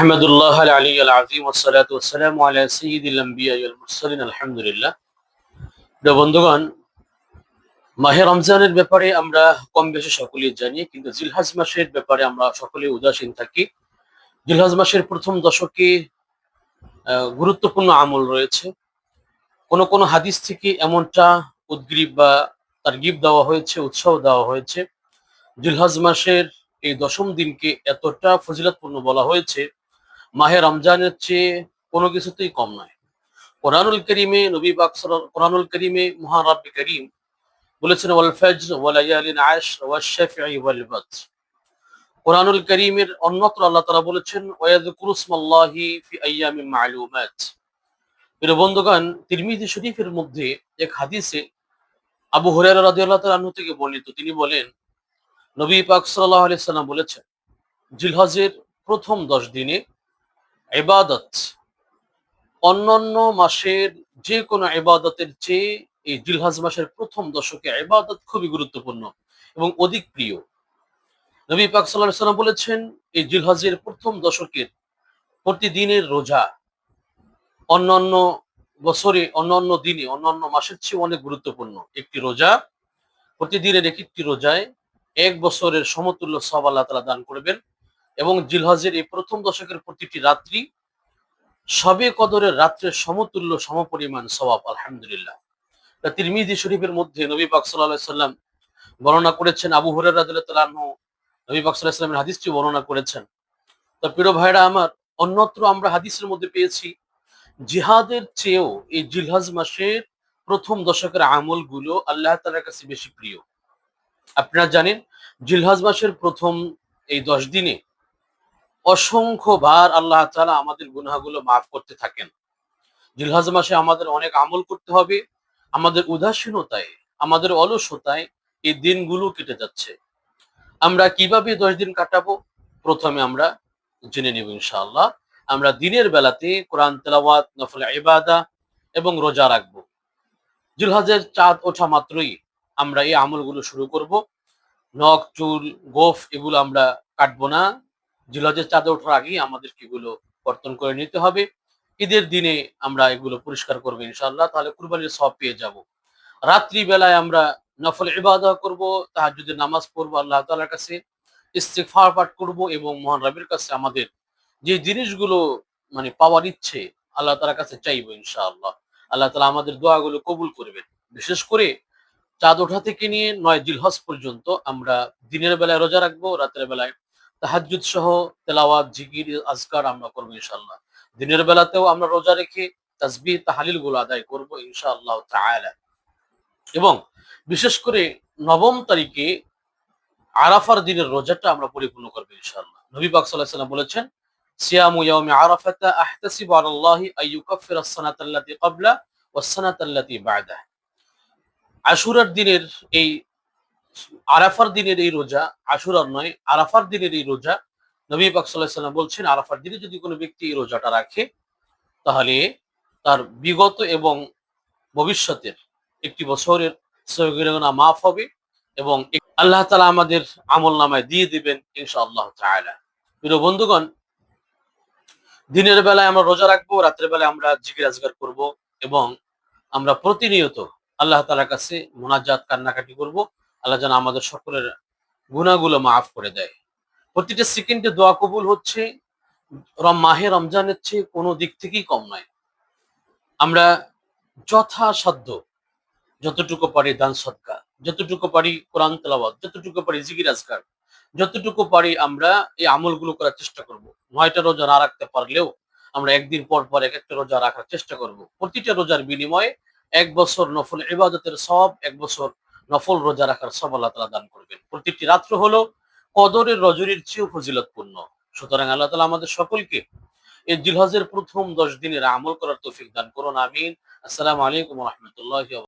আহমদুল্লাহ আলী আল আজিম ওয়াসসালাতু ওয়াসসালামু আলা সাইয়্যিদিল আম্বিয়া ওয়াল মুরসালিন আলহামদুলিল্লাহ। প্রিয় বন্ধুগণ, মাহে রমজানের ব্যাপারে আমরা কম বেশি সকলেই জানি, কিন্তু জিলহজ মাসের ব্যাপারে আমরা সকলেই উদাসীন থাকি। জিলহজ মাসের প্রথম দশকে গুরুত্বপূর্ণ আমল রয়েছে। কোন কোন হাদিস থেকে এমনটা উদ্গ্রীব বা তারগিব দেওয়া হয়েছে, উৎসাহ দেওয়া হয়েছে। জিলহজ মাসের এই দশম দিনকে এতটা ফজিলতপূর্ণ বলা হয়েছে, মাহে রমজানের চেয়ে কোনো কিছুতেই কম নয়। কোরআনুল কারীমে নবী পাক কোরআনুল কারীমে মহান রব্বে কারীম বলেছেন, ওয়াল ফাজর ওয়া লায়ালিন আশর ওয়াশ শাফঈ ওয়াল ওয়াতর। কোরআনুল কারীমের অন্যত্র আল্লাহ তাআলা বলেছেন, ওয়ায়াযকুরুসমাল্লাহি ফি আইয়ামিন মা'লুমাত। প্রিয় বন্ধুগণ, তিরমিজি শরীফের মধ্যে এক হাদিসে আবু হুরায়রা রাদিয়াল্লাহু তাআলা আনহু থেকে বর্ণিত, তিনি বলেন, নবী পাক সাল্লাল্লাহু আলাইহি সাল্লাম বলেছেন, জিলহজের প্রথম 10 দিনে ইবাদত অন্যান্য মাসের যে কোনো ইবাদতের চেয়ে এই জিলহজ মাসের প্রথম দশকে ইবাদত খুবই গুরুত্বপূর্ণ এবং অধিক প্রিয়। নবী পাক সাল্লাল্লাহু আলাইহি সাল্লাম বলেছেন, এই জিলহজের প্রথম দশকের প্রতিদিনের রোজা অন্যান্য বছরে, অন্যান্য দিনে, অন্যান্য মাসের চেয়ে অনেক গুরুত্বপূর্ণ। একটি রোজা, প্রতিদিনের এক একটি রোজায় 1 বছরের সমতুল্য সওয়াব আল্লাহ তাআলা দান করবেন। এবং জিলহজের এই প্রথম দশকের প্রতিটি রাত্রি শবে কদরের রাত্রের সমতুল্য সমপরিমাণ সওয়াব, আলহামদুলিল্লাহ। তিরমিজি শরীফের মধ্যে নবী পাক সাল্লাল্লাহু আলাইহি সাল্লাম বর্ণনা করেছেন, আবু হুরায়রা রাদিয়াল্লাহু তাআলা আনহু নবী পাক সাল্লাল্লাহু আলাইহি সাল্লামের হাদিসটি বর্ণনা করেছেন। তো প্রিয় ভাইরা আমার, অন্যত্র আমরা হাদিসের মধ্যে পেয়েছি, জিহাদের চেয়েও এই জিলহজ মাসের প্রথম দশকের আমলগুলো আল্লাহ তাআলার কাছে বেশি প্রিয়। আপনারা জানেন, জিলহজ মাসের প্রথম এই 10 দিনে অসংখ্য বার আল্লাহ তাআলা আমাদের গুনাহগুলো মাফ করতে থাকেন। জিলহজ মাসে আমাদের অনেক আমল করতে হবে। আমাদের উদাসীনতায়, আমাদের অলসতায় এই দিনগুলো কেটে যাচ্ছে। আমরা কিভাবে 10 দিন কাটাবো? প্রথমে আমরা জেনে নেব ইনশাআল্লাহ। আমরা দিনের বেলাতে কোরআন তেলাওয়াত, নফল ইবাদা এবং রোজা রাখবো। জিলহজের চাঁদ ওঠা মাত্রই আমরা এই আমলগুলো শুরু করব। নখ, চুল, গোঁফ এগুলো আমরা কাটবো না। জিলহজের চাঁদ ওঠার আগেই আমাদেরকে এগুলো কর্তন করে নিতে হবে। ঈদের দিনে আমরা এগুলো পরিষ্কার করবো ইনশাআল্লাহ, তাহলে কুরবানির সওয়াব পেয়ে যাব। রাত্রি বেলায় আমরা নফল ইবাদত করব, তাহাজ্জুদের নামাজ পড়বো, আল্লাহ তাআলার কাছে ইস্তিগফার পাঠ করব এবং মহান রবের কাছে আমাদের যে জিনিসগুলো পাওয়ার ইচ্ছে আল্লাহ তাআলার কাছে চাইবো ইনশাআল্লাহ। আল্লাহ তাআলা আমাদের দোয়াগুলো কবুল করবেন। বিশেষ করে চাঁদ ওঠা থেকে নিয়ে 9 জিলহজ পর্যন্ত আমরা দিনের বেলায় রোজা রাখবো, রাতের বেলায় তাহাজ্জুদ সহ তেলাওয়াত, জিকির, আজকার আমরা করবো ইনশাআল্লাহ। দিনের বেলাতেও আমরা রোজা রেখে তাসবিহ, তাহলিল গুলো আদায় করবো ইনশাআল্লাহ তাআলা। এবং বিশেষ করে 9ম তারিখে আরাফার দিনের রোজাটা আমরা পরিপূর্ণ করবো ইনশাআল্লাহ। নবী পাক সাল্লাল্লাহু আলাইহি ওয়াসাল্লাম বলেছেন, সিয়ামু ইয়াউমি আরাফাতা আহতাসিবু আলাল্লাহি আইয়ুকাফিরাস সানাতা আল্লাতী ক্বাবলা ওয়াস সানাতা আল্লাতী বা'দাহা। আশুরার দিনের এই আরাফার দিনের এই রোজা, আশুরার নয়, আরাফার দিনের এই রোজা, নবী পাক সাল্লাল্লাহু আলাইহি ওয়াসাল্লাম বলছেন, আরাফার দিনে যদি কোনো ব্যক্তি এই রোজাটা রাখে, তাহলে তার বিগত এবং ভবিষ্যতের একটি বছরের সগীরা গুনাহ মাফ হবে এবং আল্লাহ তাআলা আমাদের আমলনামায় দিয়ে দিবেন ইনশাআল্লাহ তাআলা। প্রিয় বন্ধুগণ, দিনের বেলায় আমরা রোজা রাখবো, রাতের বেলায় আমরা জিকির আজকার করব এবং আমরা প্রতিনিয়ত আল্লাহ তাআলার কাছে মুনাজাত, কান্নাকাটি করব। আল্লাহ যেন আমাদের সকলের গুনাহগুলো মাফ করে দেয়। প্রতিটা সেকেন্ডে দোয়া কবুল হচ্ছে, মাহে রমজানের চেয়ে কোনো দিক থেকেই কম নয়। আমরা যথাসাধ্য যতটুকু পারি দান সদকা, যতটুকু পারি কোরআন তেলাওয়াত, যতটুকু পারি জিকির আজকার, যতটুকু পারি আমরা এই আমলগুলো করার চেষ্টা করব। 9টা রোজা না রাখতে পারলেও আমরা একদিন পর পর এক একটা রোজা রাখার চেষ্টা করব। প্রতিটা রোজার বিনিময়ে 1 বছর নফল ইবাদতের সওয়াব, 1 বছর নফল রোজা রাখার সওয়াব আল্লাহ তাআলা দান করবেন। প্রতিটি রাত্র হলো কদরের রজনীর চেয়েও ফজিলতপূর্ণ। সুতরাং আল্লাহ তাআলা আমাদের সকলকে এই জিলহজের প্রথম 10 দিনের আমল করার তৌফিক দান করুন, আমিন। আসসালামু আলাইকুম ওয়া রাহমাতুল্লাহি ওয়া